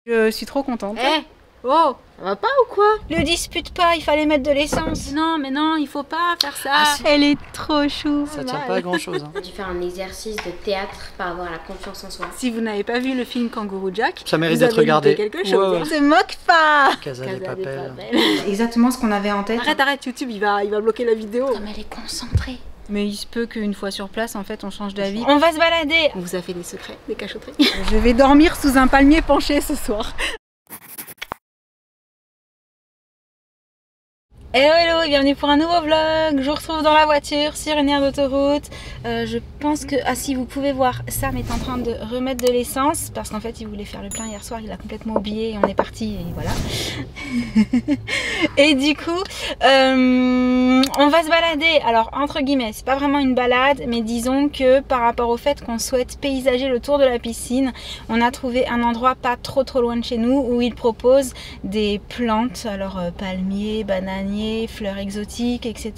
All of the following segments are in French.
Je suis trop contente. Oh, ça va pas ou quoi? Ne dispute pas, il fallait mettre de l'essence. Non, mais non, il faut pas faire ça. Elle est trop chou. Ça tient pas à grand chose. On a dû faire un exercice de théâtre par rapport à la confiance en soi. Si vous n'avez pas vu le film Kangourou Jack, Ça mérite vous d'être avez regardé. loupé quelque chose. Ouais. Se moque pas. Casa des Casa des Papel. Papel. Exactement ce qu'on avait en tête. Arrête, YouTube, il va bloquer la vidéo. Comme elle est concentrée. Mais il se peut qu'une fois sur place, en fait, on change d'avis. On va se balader. On vous a fait des secrets, des cachotteries. Je vais dormir sous un palmier penché ce soir. Hello hello, bienvenue pour un nouveau vlog. Je vous retrouve dans la voiture sur une aire d'autoroute. Je pense que, ah si vous pouvez voir, Sam est en train de remettre de l'essence parce qu'en fait il voulait faire le plein hier soir, il a complètement oublié et on est parti et voilà. Et du coup, on va se balader. Alors entre guillemets, c'est pas vraiment une balade, mais disons que par rapport au fait qu'on souhaite paysager le tour de la piscine, on a trouvé un endroit pas trop loin de chez nous où il propose des plantes, alors palmiers, bananiers, fleurs exotiques, etc.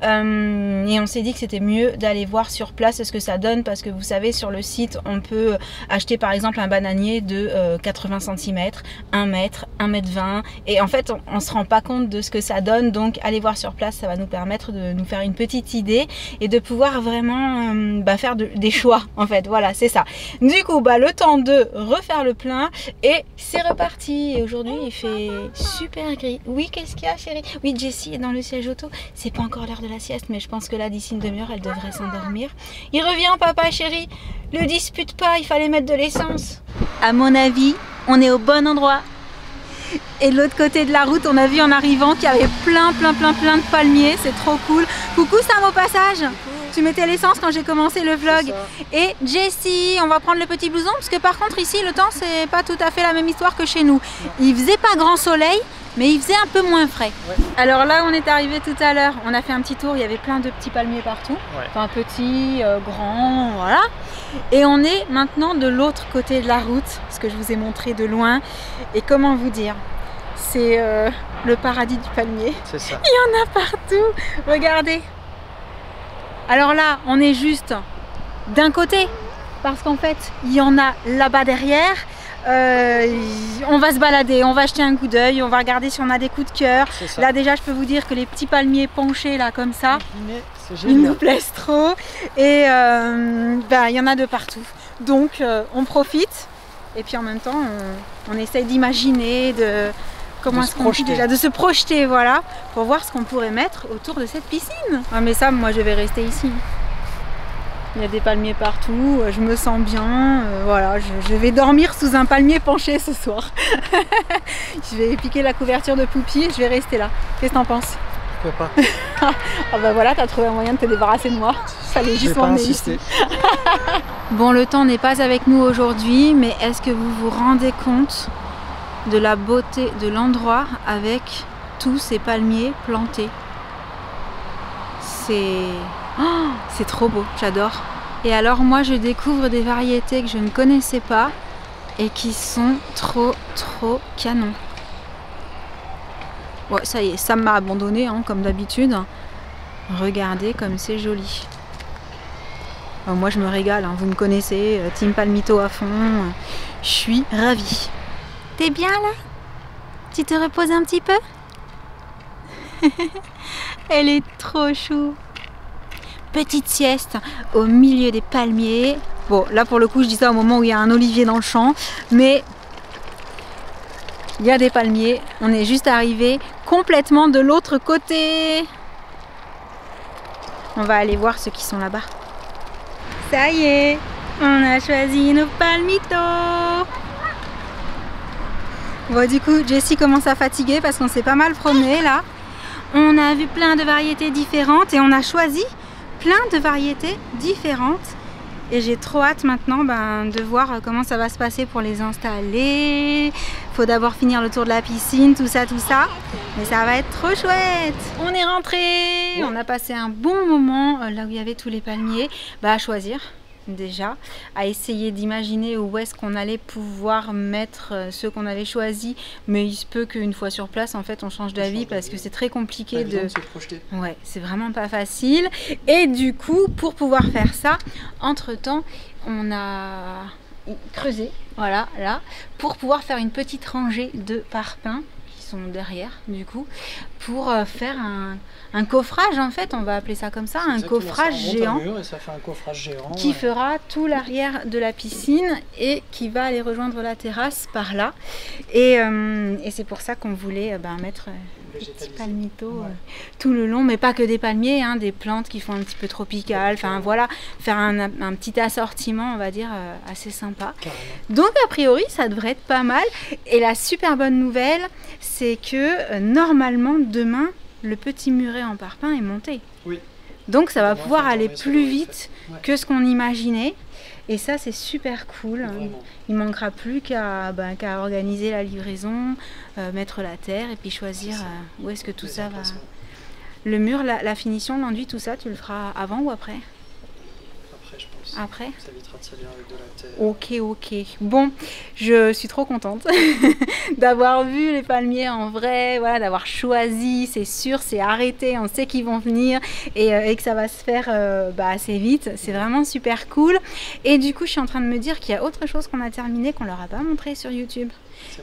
Et on s'est dit que c'était mieux d'aller voir sur place ce que ça donne parce que vous savez, sur le site, on peut acheter par exemple un bananier de 80 cm, 1 mètre, 1 mètre 20 et en fait on se rend pas compte de ce que ça donne, donc aller voir sur place, ça va nous permettre de nous faire une petite idée et de pouvoir vraiment faire des choix en fait, voilà, c'est ça. Du coup, le temps de refaire le plein et c'est reparti. Et aujourd'hui il fait super gris. Oui, qu'est-ce qu'il y a chérie? Oui, Jessie est dans le siège auto. C'est pas encore l'heure de la sieste, mais je pense que là, d'ici une demi-heure, elle devrait s'endormir. Il revient, papa chéri. Ne dispute pas, il fallait mettre de l'essence. À mon avis, on est au bon endroit. Et de l'autre côté de la route, on a vu en arrivant qu'il y avait plein de palmiers. C'est trop cool. Coucou Sam au passage. Tu mettais l'essence quand j'ai commencé le vlog. Et Jessie, on va prendre le petit blouson parce que par contre ici le temps c'est pas tout à fait la même histoire que chez nous. Il faisait pas grand soleil, mais il faisait un peu moins frais. Ouais. Alors là on est arrivé tout à l'heure, on a fait un petit tour, il y avait plein de petits palmiers partout. Ouais. Enfin petits, grands, voilà. Et on est maintenant de l'autre côté de la route, ce que je vous ai montré de loin. Et comment vous dire, c'est le paradis du palmier. C'est ça. Il y en a partout, regardez. Alors là, on est juste d'un côté, parce qu'en fait, il y en a là-bas derrière. On va se balader, on va jeter un coup d'œil, on va regarder si on a des coups de cœur. Là déjà, je peux vous dire que les petits palmiers penchés là comme ça, ils nous plaisent trop. Et il y en a de partout. Donc on profite. Et puis en même temps, on essaye d'imaginer comment est-ce qu'on dit déjà, de se projeter, voilà, pour voir ce qu'on pourrait mettre autour de cette piscine. Ah mais ça, moi je vais rester ici. Il y a des palmiers partout, je me sens bien, voilà, je vais dormir sous un palmier penché ce soir. Je vais piquer la couverture de Poupie et je vais rester là. Qu'est-ce que t'en penses? Pourquoi pas? Ah bah voilà, t'as trouvé un moyen de te débarrasser de moi. Fallait juste m'emmener ici. Bon, le temps n'est pas avec nous aujourd'hui, mais est-ce que vous vous rendez compte de la beauté de l'endroit avec tous ces palmiers plantés? C'est trop beau, j'adore. Et alors moi je découvre des variétés que je ne connaissais pas et qui sont trop canon. Ouais, ça y est, Sam m'a abandonné hein, comme d'habitude. Regardez comme c'est joli. Alors, moi je me régale, hein, vous me connaissez, Team Palmito à fond. Je suis ravie. T'es bien là? Tu te reposes un petit peu? Elle est trop chou. Petite sieste au milieu des palmiers. Bon, là pour le coup, je dis ça au moment où il y a un olivier dans le champ, mais il y a des palmiers. On est juste arrivé complètement de l'autre côté. On va aller voir ceux qui sont là-bas. Ça y est, on a choisi nos palmitos. Bon, du coup, Jessie commence à fatiguer parce qu'on s'est pas mal promené là. On a vu plein de variétés différentes et on a choisi plein de variétés différentes. Et j'ai trop hâte maintenant de voir comment ça va se passer pour les installer. Faut d'abord finir le tour de la piscine, tout ça. Mais ça va être trop chouette. On est rentré. On a passé un bon moment là où il y avait tous les palmiers. À choisir. Déjà, à essayer d'imaginer où est-ce qu'on allait pouvoir mettre ceux qu'on avait choisis, mais il se peut qu'une fois sur place en fait on change d'avis parce que c'est très compliqué de se projeter. Ouais, c'est vraiment pas facile. Et du coup, pour pouvoir faire ça, entre temps on a creuser, voilà, là, pour pouvoir faire une petite rangée de parpaings qui sont derrière, du coup, pour faire un coffrage, en fait, on va appeler ça comme ça, un coffrage géant, et ça fait un coffrage géant qui fera tout l'arrière de la piscine et qui va aller rejoindre la terrasse par là. Et c'est pour ça qu'on voulait mettre des petits palmitos tout le long, mais pas que des palmiers, hein, des plantes qui font un petit peu tropicales, enfin voilà, faire un petit assortiment, on va dire, assez sympa. Carrément. Donc a priori ça devrait être pas mal, et la super bonne nouvelle c'est que normalement demain le petit muret en parpaing est monté. Oui. Donc ça va pouvoir aller ça plus doit être vite fait. Ouais. que ce qu'on imaginait. Et ça, c'est super cool. Vraiment. Il manquera plus qu'à organiser la livraison, mettre la terre et puis choisir où est-ce que tout ça va. Le mur, la finition, l'enduit, tout ça, tu le feras avant ou après? Après, je pense. Après? Ça évitera de salir avec de la terre. Ok. Bon, je suis trop contente d'avoir vu les palmiers en vrai, voilà, d'avoir choisi, c'est sûr, c'est arrêté, on sait qu'ils vont venir et que ça va se faire assez vite. C'est vraiment super cool. Et du coup, je suis en train de me dire qu'il y a autre chose qu'on a terminé qu'on leur a pas montré sur YouTube.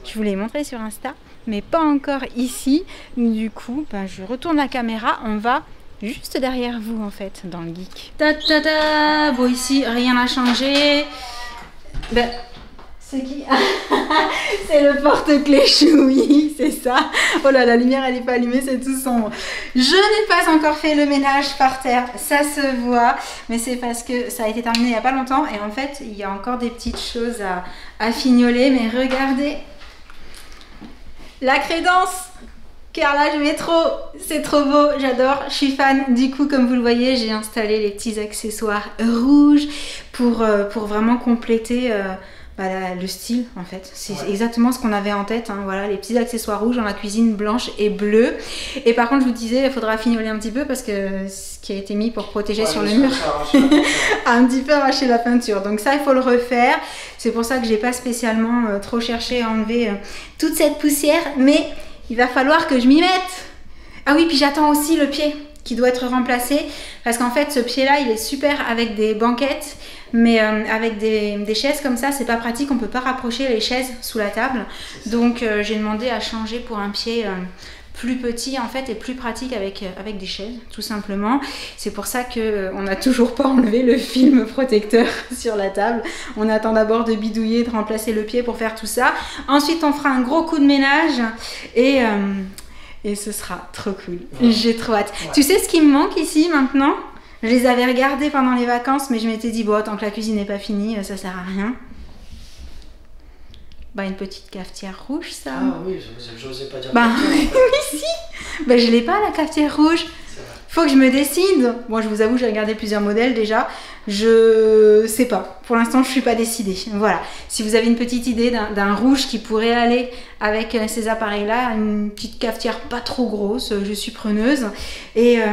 Je vous l'ai montré sur Insta, mais pas encore ici. Du coup, je retourne la caméra, on va juste derrière vous en fait, dans le geek. Bon, ici rien n'a changé. C'est qui? C'est le porte-clés Choui, c'est ça. Oh là, la lumière elle est pas allumée, c'est tout sombre. Je n'ai pas encore fait le ménage par terre, ça se voit, mais c'est parce que ça a été terminé il y a pas longtemps et en fait il y a encore des petites choses à fignoler, mais regardez la crédence. Carrelage métro, c'est trop beau, j'adore, je suis fan. Du coup, comme vous le voyez, j'ai installé les petits accessoires rouges pour vraiment compléter le style en fait. C'est exactement ce qu'on avait en tête, hein. Voilà, les petits accessoires rouges dans la cuisine blanche et bleue. Et par contre, je vous disais, il faudra fignoler un petit peu parce que ce qui a été mis pour protéger sur le mur a un petit peu arraché la peinture. Donc ça, il faut le refaire. C'est pour ça que j'ai pas spécialement trop cherché à enlever toute cette poussière, mais il va falloir que je m'y mette. Ah oui, puis j'attends aussi le pied qui doit être remplacé parce qu'en fait ce pied là il est super avec des banquettes, mais avec des chaises comme ça c'est pas pratique, on peut pas rapprocher les chaises sous la table. Donc j'ai demandé à changer pour un pied plus petit en fait et plus pratique avec des chaises tout simplement. C'est pour ça que on n'a toujours pas enlevé le film protecteur sur la table. On attend d'abord de bidouiller, de remplacer le pied pour faire tout ça. Ensuite on fera un gros coup de ménage et ce sera trop cool. J'ai trop hâte. Tu sais ce qui me manque ici maintenant? Je les avais regardés pendant les vacances mais je m'étais dit bon, tant que la cuisine n'est pas finie ça sert à rien. Une petite cafetière rouge, ça. Ah oui, j'osais pas dire. Oui, si. Je l'ai pas, la cafetière rouge. Faut que je me décide. Moi, je vous avoue, j'ai regardé plusieurs modèles déjà. Je sais pas. Pour l'instant, je suis pas décidée. Voilà. Si vous avez une petite idée d'un rouge qui pourrait aller avec ces appareils-là, une petite cafetière pas trop grosse, je suis preneuse, et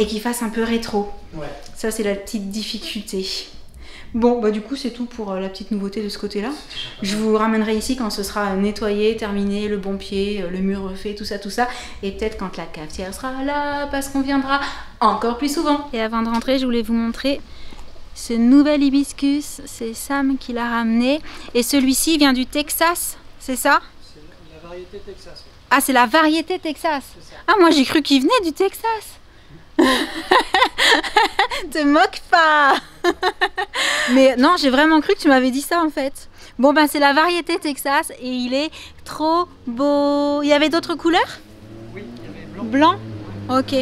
qui fasse un peu rétro. Ouais. Ça, c'est la petite difficulté. Bon, du coup, c'est tout pour la petite nouveauté de ce côté-là. Je vous ramènerai ici quand ce sera nettoyé, terminé, le bon pied, le mur refait, tout ça. Et peut-être quand la cafetière sera là, parce qu'on viendra encore plus souvent. Et avant de rentrer, je voulais vous montrer ce nouvel hibiscus. C'est Sam qui l'a ramené. Et celui-ci vient du Texas, c'est ça? C'est la variété Texas. Ah, c'est la variété Texas. Ah, moi, j'ai cru qu'il venait du Texas. Te moque pas. Mais non, j'ai vraiment cru que tu m'avais dit ça en fait. Bon c'est la variété Texas et il est trop beau. Il y avait d'autres couleurs? Oui, il y avait blanc. Blanc? Ok.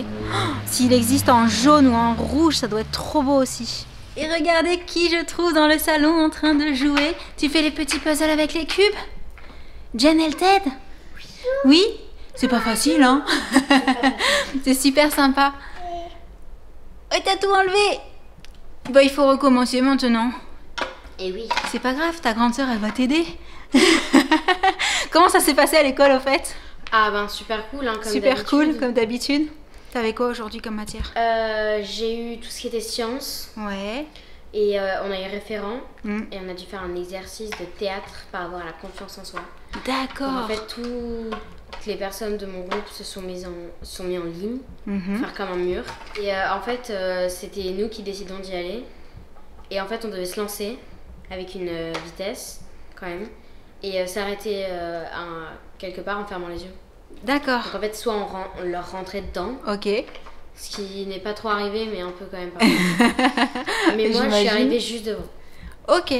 S'il existe en jaune ou en rouge, ça doit être trop beau aussi. Et regardez qui je trouve dans le salon en train de jouer. Tu fais les petits puzzles avec les cubes? Jen et Ted? Oui? C'est pas facile, hein? C'est super sympa. Oh, t'as tout enlevé! Il faut recommencer maintenant. Et oui. C'est pas grave, ta grande sœur, elle va t'aider. Comment ça s'est passé à l'école, au fait? Ah super cool, hein, comme super cool, comme d'habitude. T'avais quoi aujourd'hui comme matière? J'ai eu tout ce qui était sciences. Ouais. Et on a eu référent. Et on a dû faire un exercice de théâtre par rapport à la confiance en soi. D'accord. En fait, toutes les personnes de mon groupe se sont mis en ligne, faire comme un mur. Et en fait, c'était nous qui décidons d'y aller. Et en fait, on devait se lancer avec une vitesse quand même et s'arrêter quelque part en fermant les yeux. D'accord. Donc en fait, soit on leur rentrait dedans. Ok. Ce qui n'est pas trop arrivé, mais un peu quand même pas mal. Mais moi, je suis arrivée juste devant. Ok.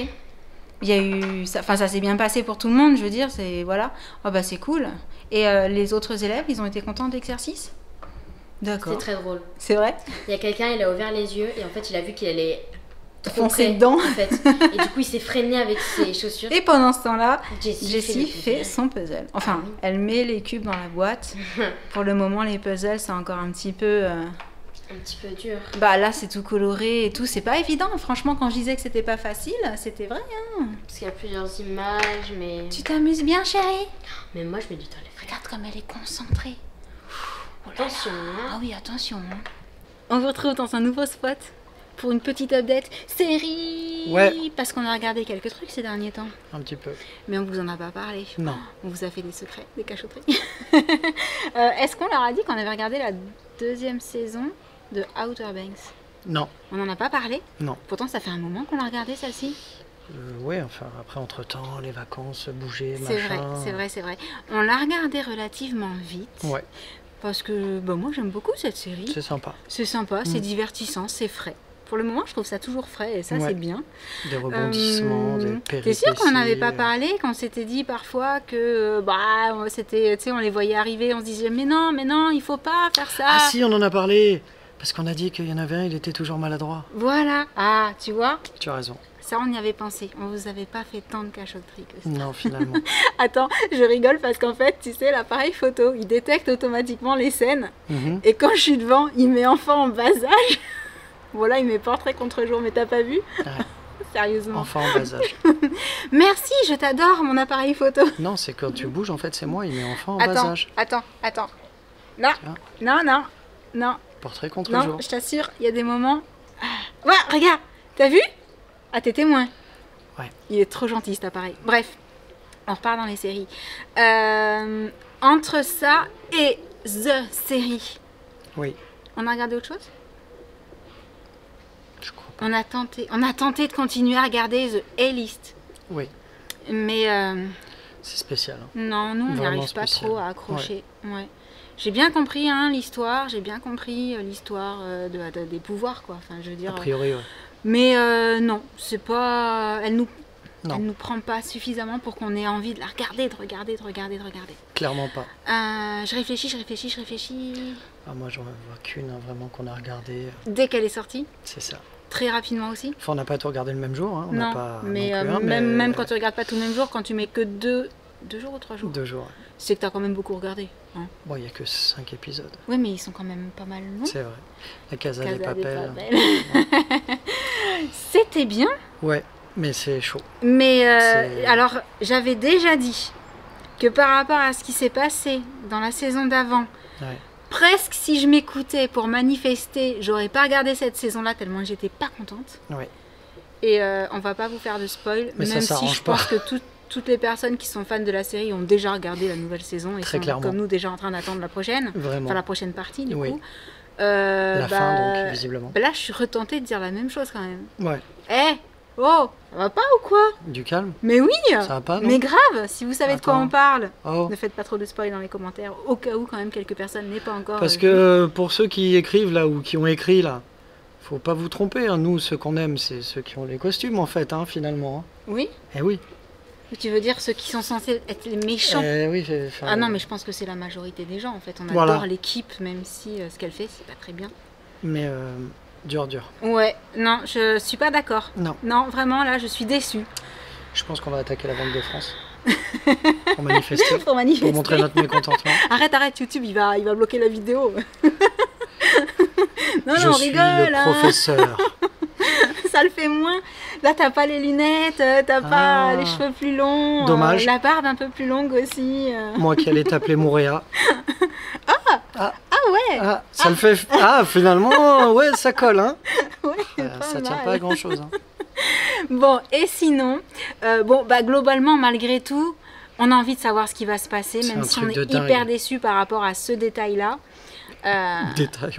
Il y a eu... Enfin, ça s'est bien passé pour tout le monde, je veux dire. Voilà. Oh, bah, c'est cool. Et les autres élèves, ils ont été contents de l'exercice? D'accord. C'était très drôle. C'est vrai? Il y a quelqu'un, il a ouvert les yeux et en fait, il a vu qu'il allait foncer dedans. En fait. Et du coup, il s'est freiné avec ses chaussures. Et pendant ce temps-là, Jessie fait son puzzle. Enfin, elle met les cubes dans la boîte. Pour le moment, les puzzles, c'est encore un petit peu... Un petit peu dur. Bah là, c'est tout coloré et tout. C'est pas évident. Franchement, quand je disais que c'était pas facile, c'était vrai. Hein. Parce qu'il y a plusieurs images, mais... Tu t'amuses bien, chérie? Mais moi, je mets du temps à les faire. Regarde comme elle est concentrée. Oh là là. Attention. Hein. Ah oui, attention. Hein. On vous retrouve dans un nouveau spot pour une petite update série. Ouais. Parce qu'on a regardé quelques trucs ces derniers temps. Un petit peu. Mais on vous en a pas parlé. Non. On vous a fait des secrets, des cachotteries. Est-ce qu'on leur a dit qu'on avait regardé la 2e saison de Outer Banks? Non. On n'en a pas parlé? Non. Pourtant, ça fait un moment qu'on l'a regardé, celle-ci. Ouais, enfin, après, entre-temps, les vacances, bouger, C'est machin... vrai, c'est vrai. On l'a regardé relativement vite. Ouais. Parce que bah, moi, j'aime beaucoup cette série. C'est sympa. C'est sympa, c'est divertissant, c'est frais. Pour le moment, je trouve ça toujours frais et ça, c'est bien. Des rebondissements, des péripéties... T'es sûr qu'on n'avait pas parlé, qu'on s'était dit parfois que, bah, c'était, tu sais, on les voyait arriver, on se disait, mais non, il faut pas faire ça. Ah si, on en a parlé. Parce qu'on a dit qu'il y en avait un, il était toujours maladroit. Voilà. Ah, tu vois? Tu as raison. Ça, on y avait pensé. On vous avait pas fait tant de cachotteries que ça. Non, finalement. Attends, je rigole parce qu'en fait, tu sais, l'appareil photo, il détecte automatiquement les scènes. Et quand je suis devant, il met enfant en bas âge. Voilà, il met portrait contre jour, mais t'as pas vu? Ouais. Sérieusement. Enfant en bas âge. Merci, je t'adore, mon appareil photo. Non, c'est quand tu bouges, en fait, c'est moi, il met enfant en bas âge. Attends. Non, non. Portrait contre non, jour. Je t'assure, il y a des moments... Ouais, regarde, t'as vu? Ah, t'es témoin. Ouais. Il est trop gentil, cet appareil. Bref, on repart dans les séries. Entre ça et The Série, Oui. on a regardé autre chose? Je crois pas. On a tenté de continuer à regarder The A-List. Oui. Mais C'est spécial. Hein. non, nous, on Vraiment n'arrive pas spécial. trop à accrocher. Ouais. J'ai bien compris l'histoire, des pouvoirs, quoi. Enfin, je veux dire. A priori, ouais. Mais non, c'est pas. Elle nous Non. prend pas suffisamment pour qu'on ait envie de la regarder, de regarder. Clairement pas. Je réfléchis. Ah, moi, j'en vois qu'une, hein, vraiment, qu'on a regardée. Dès qu'elle est sortie, C'est ça. très rapidement aussi. Enfin, on n'a pas tout regardé le même jour. Hein. On non, n'a pas mais, non plus un, même quand tu regardes pas tout le même jour, quand tu mets que 2 jours ou 3 jours, 2 jours. c'est que tu as quand même beaucoup regardé. Hein. Bon, il n'y a que 5 épisodes. Oui, mais ils sont quand même pas mal longs. C'est vrai. La Casa des Casa des Papel. Papel. C'était bien. Ouais, mais c'est chaud. Mais C'est- alors, j'avais déjà dit que par rapport à ce qui s'est passé dans la saison d'avant, Ouais. presque si je m'écoutais pour manifester, j'aurais pas regardé cette saison-là tellement j'étais pas contente. Ouais. Et on va pas vous faire de spoil, Mais ça même si s'arrange je pas. pense que toutes les personnes qui sont fans de la série ont déjà regardé la nouvelle saison et Très sont clairement. comme nous déjà en train d'attendre la prochaine, Vraiment. enfin la prochaine partie du Oui. coup. La fin, donc, visiblement. Bah là, je suis retentée de dire la même chose quand même. Ouais. Oh, ça va pas ou quoi? Du calme. Mais oui. Ça va pas, non? Mais grave, si vous savez de quoi Attends. on parle, Oh. ne faites pas trop de spoil dans les commentaires, au cas où quand même quelques personnes n'aient pas encore... Parce que pour ceux qui écrivent là, ou qui ont écrit là, faut pas vous tromper. Hein. Nous, ceux qu'on aime, c'est ceux qui ont les costumes en fait, hein, finalement. Hein. Oui? Eh oui. Tu veux dire ceux qui sont censés être les méchants? Eh oui. Ah non, mais je pense que c'est la majorité des gens en fait. On Voilà. adore l'équipe, même si ce qu'elle fait, c'est pas très bien. Mais dur. Ouais, non, je suis pas d'accord. Non. Non, vraiment, là, je suis déçue. Je pense qu'on va attaquer la Banque de France. Pour manifester. Pour manifester. Pour montrer notre mécontentement. Arrête, YouTube, il va bloquer la vidéo. non, Je on suis rigole. le hein. professeur. Ça le fait moins. Là, t'as pas les lunettes, t'as pas les cheveux plus longs. Dommage. La barbe un peu plus longue aussi. Moi qui allais t'appeler Mouréa. Ah ouais. Ah, ça le fait. Ah, finalement, ouais, ça colle, hein. Ouais, Ça tient mal. pas à grand chose. Hein. Bon, et sinon, globalement, malgré tout, on a envie de savoir ce qui va se passer, C'est même un si on truc est de dingue. hyper déçu par rapport à ce détail-là. Détail.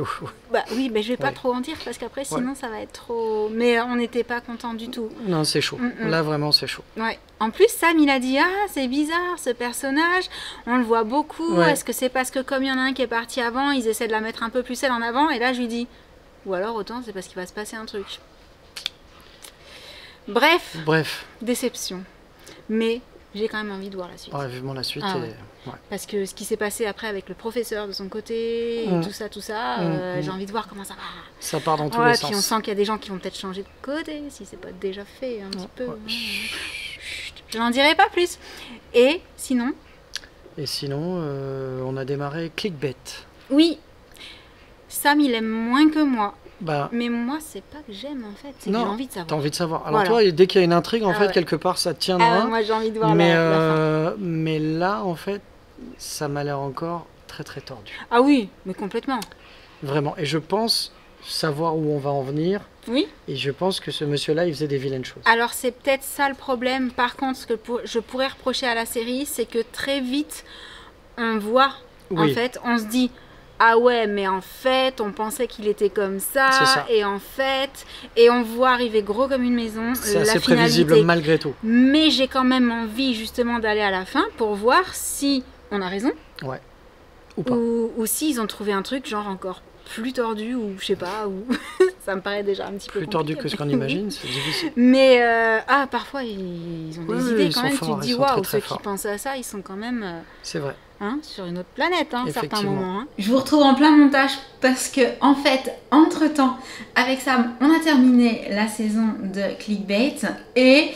Bah oui, mais je vais pas Ouais. trop en dire parce qu'après sinon ça va être trop. Mais on n'était pas content du tout. Non, c'est chaud. Là, vraiment, c'est chaud. Ouais. En plus, Sam, il a dit ah c'est bizarre ce personnage, on le voit beaucoup. Ouais. Est-ce que c'est parce que comme il y en a un qui est parti avant, ils essaient de la mettre un peu plus elle en avant? Et là, je lui dis ou alors autant c'est parce qu'il va se passer un truc. Bref, déception. Mais j'ai quand même envie de voir la suite. Ouais, vivement la suite. Ah et... ouais. ouais. Parce que ce qui s'est passé après avec le professeur de son côté, et tout ça, j'ai envie de voir comment ça va. Ça part dans tous Ouais, les puis sens. on sent qu'il y a des gens qui vont peut-être changer de côté, si c'est pas déjà fait un petit peu. Ouais. Chut, je n'en dirai pas plus. Et sinon, Et sinon, on a démarré Clickbait. oui, Sam il aime moins que moi. Bah, Mais moi, c'est pas que j'aime en fait, c'est que j'ai non, envie de t'as savoir. envie de savoir. Alors Voilà. toi, dès qu'il y a une intrigue, en Ah fait, ouais. quelque part, ça te tient Ah ouais, loin. moi j'ai envie de voir mais, la fin. mais là, en fait, ça m'a l'air encore très très tordu. Ah oui, mais complètement. Vraiment. Et je pense savoir où on va en venir. Oui. Et je pense que ce monsieur-là, il faisait des vilaines choses. Alors c'est peut-être ça le problème. Par contre, ce que je pourrais reprocher à la série, c'est que très vite, on voit, en Oui. fait, on se dit, ah ouais, mais en fait, on pensait qu'il était comme ça, C'est ça. et en fait, et on voit arriver gros comme une maison, C'est la assez finalité. prévisible malgré tout. Mais j'ai quand même envie justement d'aller à la fin pour voir si on a raison, Ouais. Ou pas. ou s'ils ont trouvé un truc genre encore plus tordu, ou je sais pas, ou ça me paraît déjà un petit peu Plus tordu compliqué, que ce qu'on mais- imagine, c'est difficile. Mais parfois ils ont des Oui, idées ils quand sont même. forts, Tu te ils dis sont waouh, très, très ceux qui forts. pensent à ça, ils sont quand même C'est vrai. sur une autre planète, certains Effectivement. moments. Je vous retrouve en plein montage parce que en fait, entre temps, avec Sam, on a terminé la saison de Clickbait et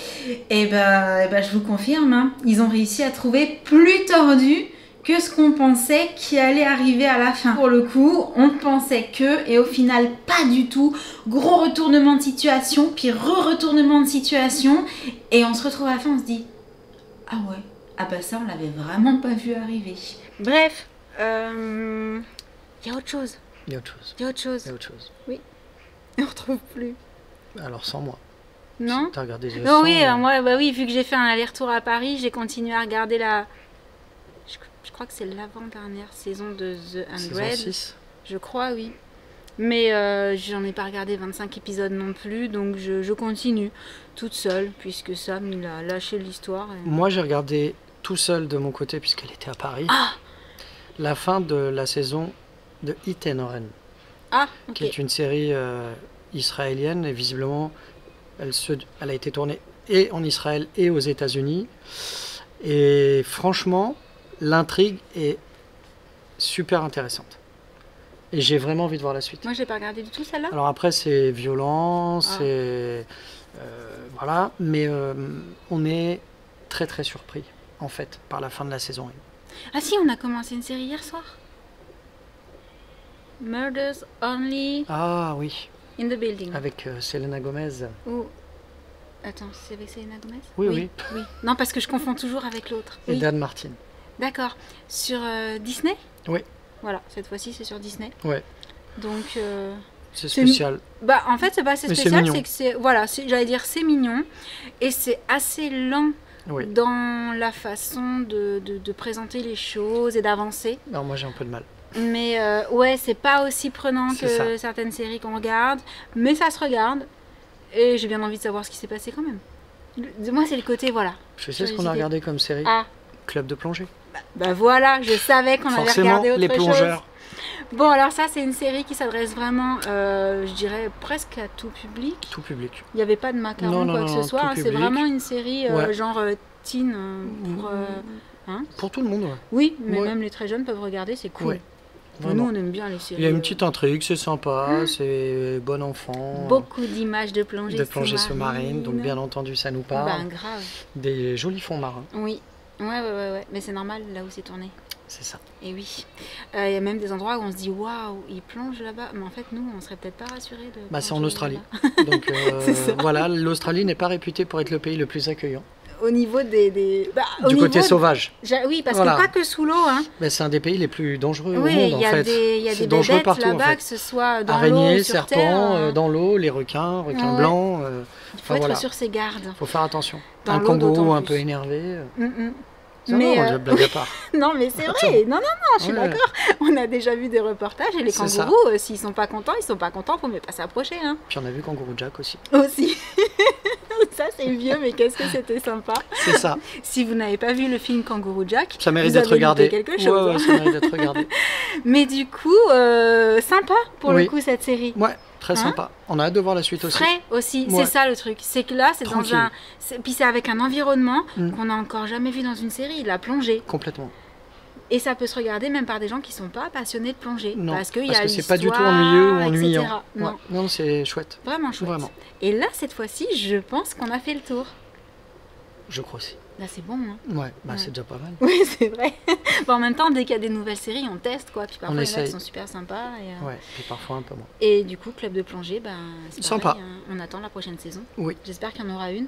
je vous confirme, hein, ils ont réussi à trouver plus tordu que ce qu'on pensait qui allait arriver à la fin. Pour le coup, on pensait que, et au final, pas du tout. Gros retournement de situation, puis re-retournement de situation, et on se retrouve à la fin, on se dit, ah ouais, ah bah ça, on l'avait vraiment pas vu arriver. Bref, il y a autre chose, Il y a autre chose. il y a autre chose. Il y a autre chose. On retrouve plus. Alors sans moi. Non? T'as regardé The Non, 100, oui, moi, bah oui, vu que j'ai fait un aller-retour à Paris, j'ai continué à regarder je crois que c'est l'avant-dernière saison de The saison 100. 6. Je crois, oui. Mais j'en ai pas regardé 25 épisodes non plus, donc je continue toute seule, puisque Sam, il a lâché l'histoire. et- Moi, j'ai regardé tout seul de mon côté, puisqu'elle était à Paris, Ah, la fin de la saison de Hit and Run, ah, ok. qui est une série israélienne, et visiblement, elle a été tournée et en Israël et aux États-Unis. Et franchement, l'intrigue est super intéressante. Et j'ai vraiment envie de voir la suite. Moi, j'ai pas regardé du tout celle-là. Alors après, c'est violent, Ah. c'est... voilà, mais on est très très surpris, en fait, par la fin de la saison 1. Ah si, on a commencé une série hier soir. Murders Only Ah oui, in the Building. avec Selena Gomez. Ou... Attends, c'est avec Selena Gomez? Oui, oui. Oui. Non, parce que je confonds toujours avec l'autre. Et Oui. Dan Martin. D'accord. Sur Disney? Oui. Voilà, cette fois-ci c'est sur Disney. Ouais, Donc, c'est C'est spécial. bah en fait c'est pas assez Mais c'est spécial, mignon. c'est que c'est, voilà, j'allais dire c'est mignon et c'est assez lent Oui. dans la façon de présenter les choses et d'avancer. Non, moi j'ai un peu de mal. Mais ouais, c'est pas aussi prenant C'est que ça. certaines séries qu'on regarde, mais ça se regarde et j'ai bien envie de savoir ce qui s'est passé quand même. Moi c'est le côté voilà. Je sais ce qu'on a Curiosité. regardé comme série. Ah, Club de plongée. bah voilà, je savais qu'on allait Forcément, regarder autre les chose. plongeurs. Bon alors ça c'est une série qui s'adresse vraiment, je dirais presque à tout public. Tout public. Il n'y avait pas de macaron Non, non, quoi que non, ce soit, tout hein, c'est public. vraiment une série Ouais. genre teen pour... Pour tout le monde, ouais. Oui, mais Ouais. même les très jeunes peuvent regarder, c'est cool. Ouais, Nous vraiment. on aime bien les séries. Il y a une petite intrigue, c'est sympa, c'est bon enfant. Beaucoup d'images de plongée sous-marine, donc bien entendu ça nous parle. Ben grave. Des jolis fonds marins, Oui. Ouais. Mais c'est normal là où c'est tourné. c'est ça. Et oui. Il y a même des endroits où on se dit waouh, ils plongent là-bas. Mais en fait, nous, on serait peut-être pas rassurés de. Bah, c'est en plonger Australie. là-bas. Donc C'est ça. voilà, l'Australie n'est pas réputée pour être le pays le plus accueillant. Au niveau des... Bah, au Du niveau côté sauvage. Oui, parce Voilà. que pas que sous l'eau, hein. Mais c'est un des pays les plus dangereux au Oui, monde il en y a fait. des, il y a C'est des dangereux bébêtes partout en là-bas, fait. que ce soit dans l'eau Araignées, ou sur serpents, terre. hein. dans l'eau, les requins Ouais. blancs. Il faut Enfin être voilà, sur ses gardes. faut faire attention. Dans Un l'eau, kangourou d'autant un plus. peu énervé, Mm, mm. Mais Non, blague à part. non, mais c'est vrai. Non, je suis d'accord. On a déjà vu des reportages et les kangourous, s'ils sont pas contents, faut mieux pas s'approcher. Hein. Puis on a vu Kangourou Jack aussi. Aussi. Ça, c'est vieux, mais qu'est-ce que c'était sympa. C'est ça. Si vous n'avez pas vu le film Kangourou Jack, ça mérite d'être regardé. Quelque chose, ouais, ça mérite d'être regardé. Mais du coup, sympa pour le coup cette série. Ouais, très sympa. On a hâte de voir la suite aussi. Frais aussi, c'est ça le truc. C'est que là, c'est tranquille. dans un... Puis c'est avec un environnement qu'on n'a encore jamais vu dans une série, la plongée. Complètement. Et ça peut se regarder même par des gens qui sont pas passionnés de plongée. Non, parce que c'est pas du tout ennuyeux ou ennuyant. Ouais. Non, c'est chouette. Vraiment chouette. Vraiment. Et là, cette fois-ci, je pense qu'on a fait le tour. Je crois aussi. Là, c'est bon. Hein. Ouais, c'est déjà pas mal. Oui, c'est vrai. Bon, en même temps, dès qu'il y a des nouvelles séries, on teste, quoi. Puis parfois, il y en a qui sont super sympas. Et, ouais, puis parfois un peu moins. Et du coup, Club de plongée, c'est sympa. Pareil, hein. On attend la prochaine saison. Oui. J'espère qu'il y en aura une.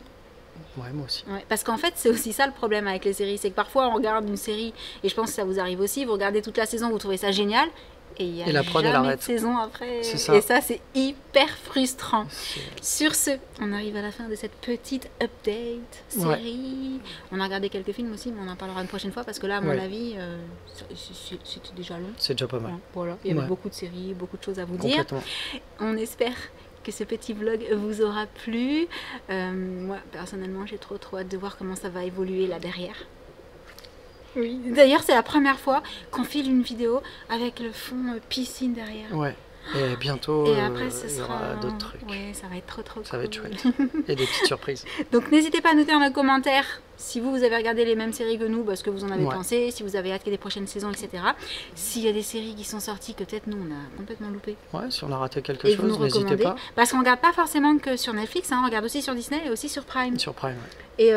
Ouais, moi aussi. Ouais, parce qu'en fait, c'est aussi ça le problème avec les séries. C'est que parfois, on regarde une série, et je pense que ça vous arrive aussi, vous regardez toute la saison, vous trouvez ça génial, et il y a la prod, jamais de saison après. C'est ça. Et ça, c'est hyper frustrant. Sur ce, on arrive à la fin de cette petite update série. Ouais. On a regardé quelques films aussi, mais on en parlera une prochaine fois, parce que là, à mon avis, c'était déjà long. C'est déjà pas mal. Voilà, il y avait beaucoup de séries, beaucoup de choses à vous dire. On espère que ce petit vlog vous aura plu. Moi, personnellement, j'ai trop hâte de voir comment ça va évoluer là derrière. Oui. D'ailleurs, c'est la première fois qu'on file une vidéo avec le fond piscine derrière. Ouais. Et bientôt, et après, il y aura d'autres trucs. Ouais, ça va être trop cool. Ça va être chouette. Et des petites surprises. Donc, n'hésitez pas à noter dans les commentaires si vous avez regardé les mêmes séries que nous, ce que vous en avez pensé, si vous avez hâte qu'il y ait des prochaines saisons, etc. S'il y a des séries qui sont sorties que peut-être nous, on a complètement loupé. Ouais, si on a raté quelque chose, n'hésitez pas. Parce qu'on regarde pas forcément que sur Netflix, hein, on regarde aussi sur Disney et aussi sur Prime. Sur Prime, ouais. Et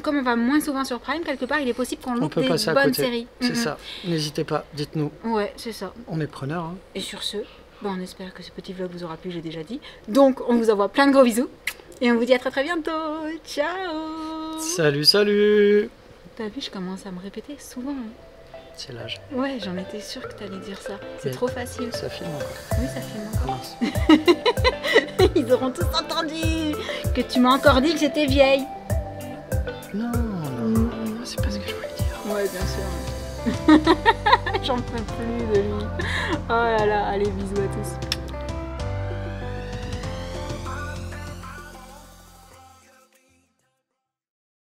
comme on va moins souvent sur Prime, quelque part, il est possible qu'on loupe des bonnes séries. C'est ça. N'hésitez pas, dites-nous. Ouais, c'est ça. On est preneurs. Hein. Et sur ce, on espère que ce petit vlog vous aura plu, j'ai déjà dit. Donc, on vous envoie plein de gros bisous. Et on vous dit à très bientôt. Ciao. Salut, salut. T'as vu, je commence à me répéter souvent. C'est l'âge. Ouais, j'en étais sûre que t'allais dire ça. C'est trop facile. Ça filme encore. Oui, ça filme encore. Ils auront tous entendu que tu m'as encore dit que j'étais vieille. Non, c'est pas ce que je voulais dire. Ouais, bien sûr. J'en peux plus de lui. Oh là là, allez, bisous à tous.